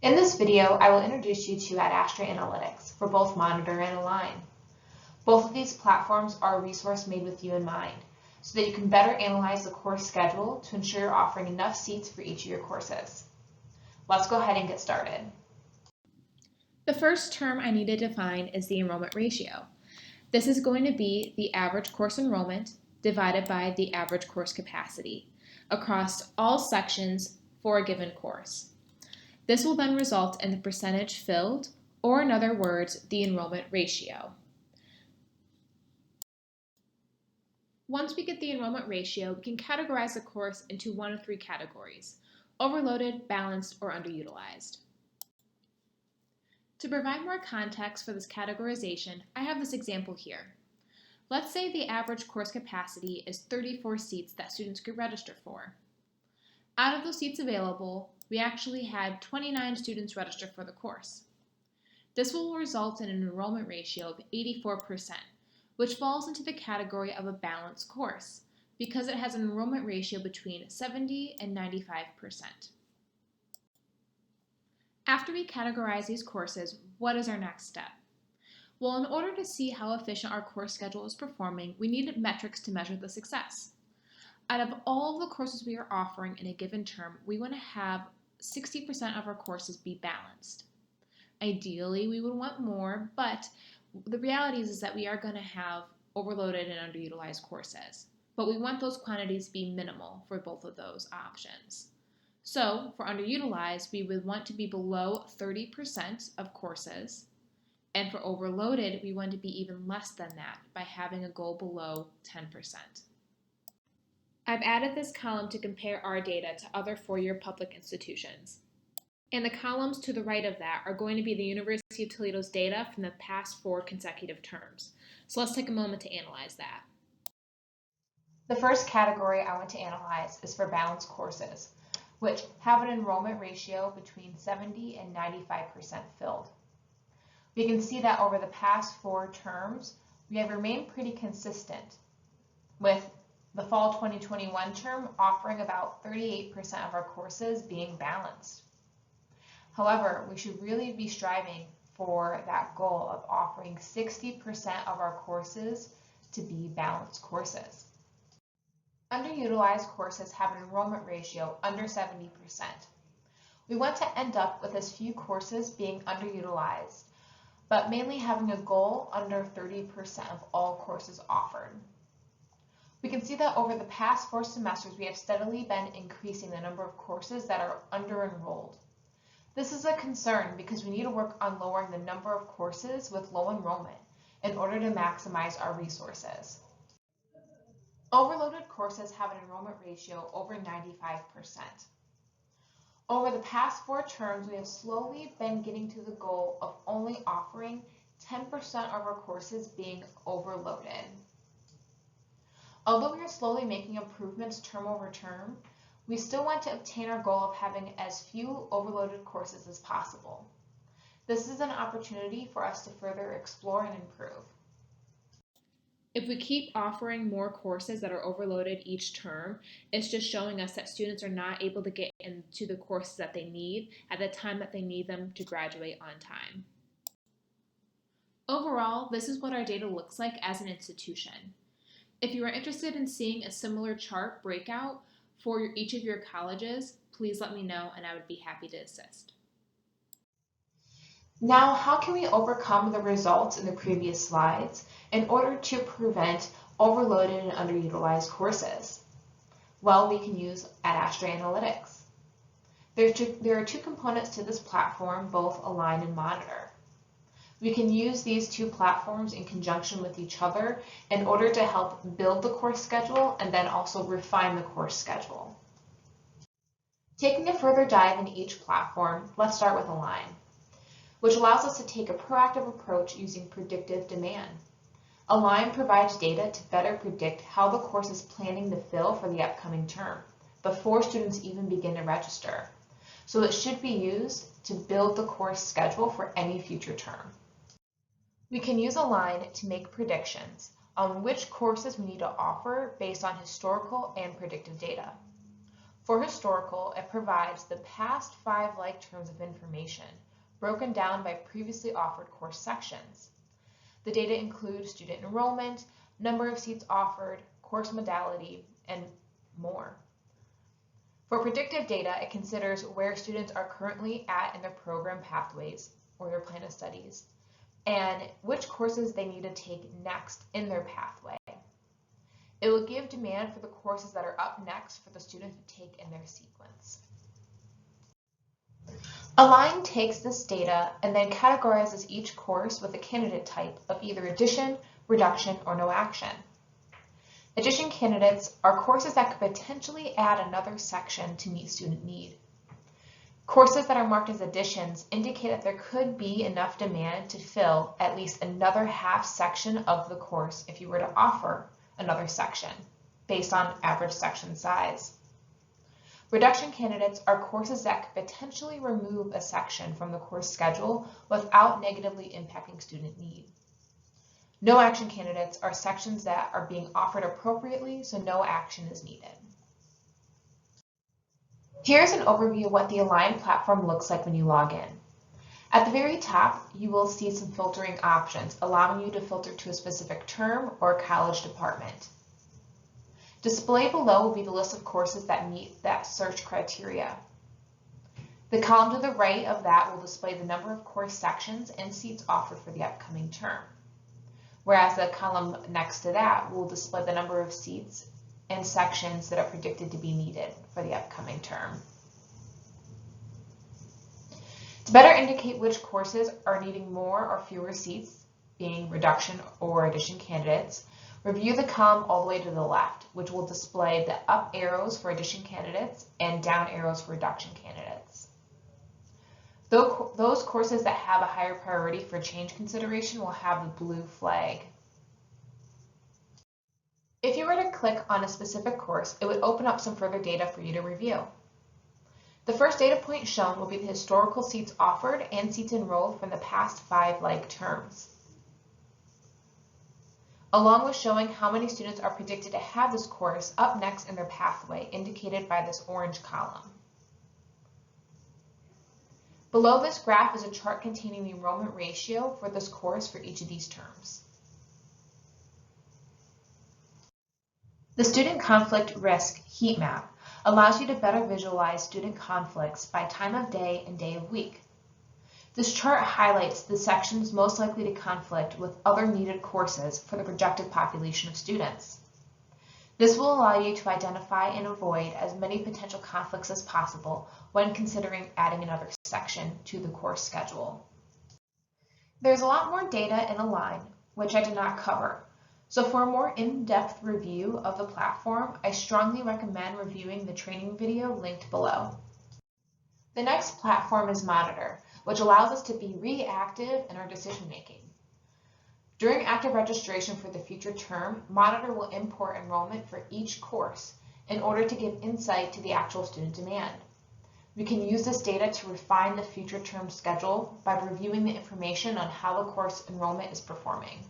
In this video, I will introduce you to Ad Astra Analytics for both Monitor and Align. Both of these platforms are a resource made with you in mind, so that you can better analyze the course schedule to ensure you're offering enough seats for each of your courses. Let's go ahead and get started. The first term I need to define is the enrollment ratio. This is going to be the average course enrollment divided by the average course capacity across all sections for a given course. This will then result in the percentage filled, or in other words, the enrollment ratio. Once we get the enrollment ratio, we can categorize the course into one of three categories: overloaded, balanced, or underutilized. To provide more context for this categorization, I have this example here. Let's say the average course capacity is 34 seats that students could register for. Out of those seats available, we actually had 29 students register for the course. This will result in an enrollment ratio of 84%, which falls into the category of a balanced course because it has an enrollment ratio between 70 and 95%. After we categorize these courses, what is our next step? Well, in order to see how efficient our course schedule is performing, we needed metrics to measure the success. Out of all the courses we are offering in a given term, we want to have 60% of our courses be balanced. Ideally, we would want more, but the reality is that we are going to have overloaded and underutilized courses. But we want those quantities to be minimal for both of those options. So for underutilized, we would want to be below 30% of courses. And for overloaded, we want to be even less than that by having a goal below 10%. I've added this column to compare our data to other four-year public institutions. And the columns to the right of that are going to be the University of Toledo's data from the past 4 consecutive terms. So let's take a moment to analyze that. The first category I want to analyze is for balanced courses, which have an enrollment ratio between 70 and 95% filled. We can see that over the past 4 terms, we have remained pretty consistent, with the fall 2021 term offering about 38% of our courses being balanced. However, we should really be striving for that goal of offering 60% of our courses to be balanced courses. Underutilized courses have an enrollment ratio under 70%. We want to end up with as few courses being underutilized, but mainly having a goal under 30% of all courses offered. We can see that over the past 4 semesters, we have steadily been increasing the number of courses that are under-enrolled. This is a concern because we need to work on lowering the number of courses with low enrollment in order to maximize our resources. Overloaded courses have an enrollment ratio over 95%. Over the past 4 terms, we have slowly been getting to the goal of only offering 10% of our courses being overloaded. Although we are slowly making improvements term over term, we still want to obtain our goal of having as few overloaded courses as possible. This is an opportunity for us to further explore and improve. If we keep offering more courses that are overloaded each term, it's just showing us that students are not able to get into the courses that they need at the time that they need them to graduate on time. Overall, this is what our data looks like as an institution. If you are interested in seeing a similar chart breakout for each of your colleges, please let me know and I would be happy to assist. Now, how can we overcome the results in the previous slides in order to prevent overloaded and underutilized courses? Well, we can use Ad Astra Analytics. There are 2 components to this platform, both Align and Monitor. We can use these 2 platforms in conjunction with each other in order to help build the course schedule and then also refine the course schedule. Taking a further dive into each platform, let's start with Align, which allows us to take a proactive approach using predictive demand. Align provides data to better predict how the course is planning to fill for the upcoming term before students even begin to register. So it should be used to build the course schedule for any future term. We can use Align to make predictions on which courses we need to offer based on historical and predictive data. For historical, it provides the past 5 like terms of information, broken down by previously offered course sections. The data include student enrollment, number of seats offered, course modality, and more. For predictive data, it considers where students are currently at in their program pathways or their plan of studies, and which courses they need to take next in their pathway. It will give demand for the courses that are up next for the student to take in their sequence. Align takes this data and then categorizes each course with a candidate type of either addition, reduction, or no action. Addition candidates are courses that could potentially add another section to meet student need. Courses that are marked as additions indicate that there could be enough demand to fill at least another half section of the course if you were to offer another section based on average section size. Reduction candidates are courses that could potentially remove a section from the course schedule without negatively impacting student need. No action candidates are sections that are being offered appropriately, so no action is needed. Here's an overview of what the Align platform looks like when you log in. At the very top, you will see some filtering options, allowing you to filter to a specific term or college department. Displayed below will be the list of courses that meet that search criteria. The column to the right of that will display the number of course sections and seats offered for the upcoming term, whereas the column next to that will display the number of seats and sections that are predicted to be needed for the upcoming term. To better indicate which courses are needing more or fewer seats, being reduction or addition candidates, review the column all the way to the left, which will display the up arrows for addition candidates and down arrows for reduction candidates. Those courses that have a higher priority for change consideration will have the blue flag. If you were to click on a specific course, it would open up some further data for you to review. The first data point shown will be the historical seats offered and seats enrolled from the past 5 like terms, along with showing how many students are predicted to have this course up next in their pathway, indicated by this orange column. Below this graph is a chart containing the enrollment ratio for this course for each of these terms. The student conflict risk heat map allows you to better visualize student conflicts by time of day and day of week. This chart highlights the sections most likely to conflict with other needed courses for the projected population of students. This will allow you to identify and avoid as many potential conflicts as possible when considering adding another section to the course schedule. There's a lot more data in Align, which I did not cover. So for a more in-depth review of the platform, I strongly recommend reviewing the training video linked below. The next platform is Monitor, which allows us to be reactive in our decision making. During active registration for the future term, Monitor will import enrollment for each course in order to give insight to the actual student demand. We can use this data to refine the future term schedule by reviewing the information on how the course enrollment is performing.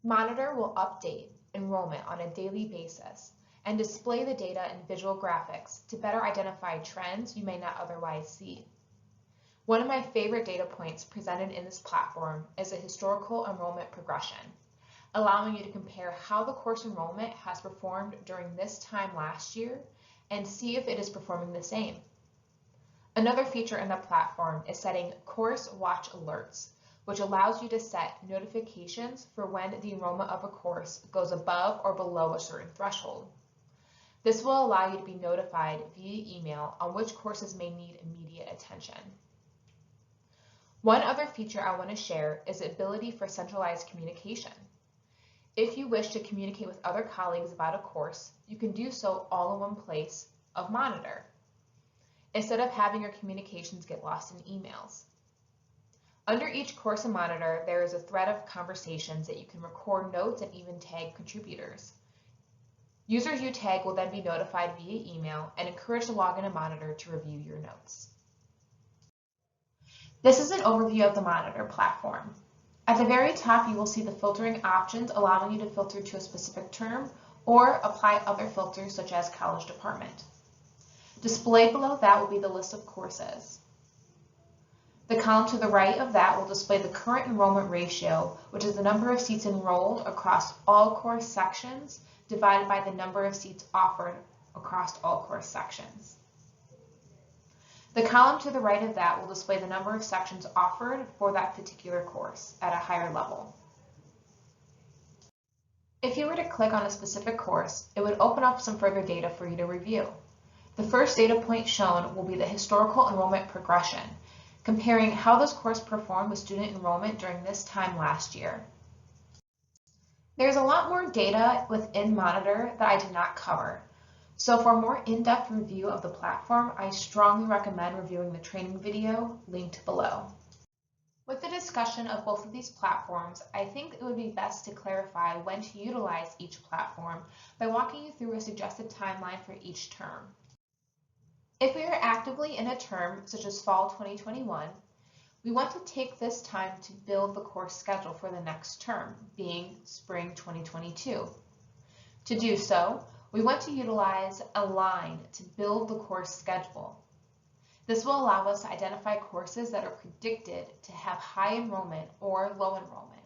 Monitor will update enrollment on a daily basis and display the data in visual graphics to better identify trends you may not otherwise see. One of my favorite data points presented in this platform is a historical enrollment progression, allowing you to compare how the course enrollment has performed during this time last year and see if it is performing the same. Another feature in the platform is setting course watch alerts, which allows you to set notifications for when the enrollment of a course goes above or below a certain threshold. This will allow you to be notified via email on which courses may need immediate attention. One other feature I want to share is the ability for centralized communication. If you wish to communicate with other colleagues about a course, you can do so all in one place of Monitor, instead of having your communications get lost in emails. Under each course in Monitor, there is a thread of conversations that you can record notes and even tag contributors. Users you tag will then be notified via email and encouraged to log into Monitor to review your notes. This is an overview of the Monitor platform. At the very top, you will see the filtering options allowing you to filter to a specific term or apply other filters such as college department. Displayed below that will be the list of courses. The column to the right of that will display the current enrollment ratio, which is the number of seats enrolled across all course sections divided by the number of seats offered across all course sections. The column to the right of that will display the number of sections offered for that particular course at a higher level. If you were to click on a specific course, it would open up some further data for you to review. The first data point shown will be the historical enrollment progression, comparing how this course performed with student enrollment during this time last year. There's a lot more data within Monitor that I did not cover. So for a more in-depth review of the platform, I strongly recommend reviewing the training video linked below. With the discussion of both of these platforms, I think it would be best to clarify when to utilize each platform by walking you through a suggested timeline for each term. If we are actively in a term, such as fall 2021, we want to take this time to build the course schedule for the next term, being spring 2022. To do so, we want to utilize Align to build the course schedule. This will allow us to identify courses that are predicted to have high enrollment or low enrollment,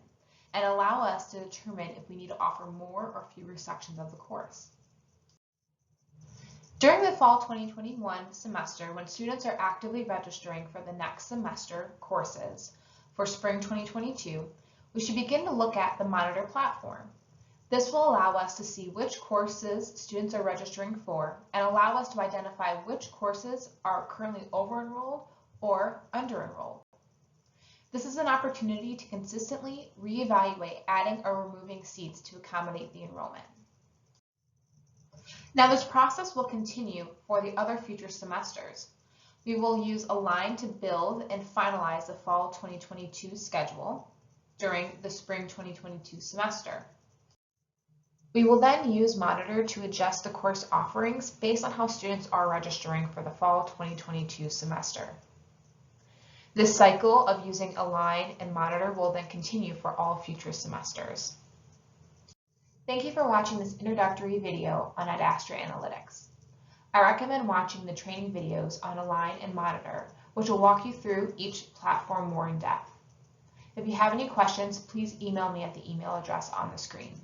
and allow us to determine if we need to offer more or fewer sections of the course. During the fall 2021 semester, when students are actively registering for the next semester courses for spring 2022, we should begin to look at the Monitor platform. This will allow us to see which courses students are registering for and allow us to identify which courses are currently over-enrolled or under-enrolled. This is an opportunity to consistently reevaluate adding or removing seats to accommodate the enrollment. Now this process will continue for the other future semesters. We will use Align to build and finalize the fall 2022 schedule during the spring 2022 semester. We will then use Monitor to adjust the course offerings based on how students are registering for the fall 2022 semester. This cycle of using Align and Monitor will then continue for all future semesters. Thank you for watching this introductory video on Ad Astra Analytics. I recommend watching the training videos on Align and Monitor, which will walk you through each platform more in depth. If you have any questions, please email me at the email address on the screen.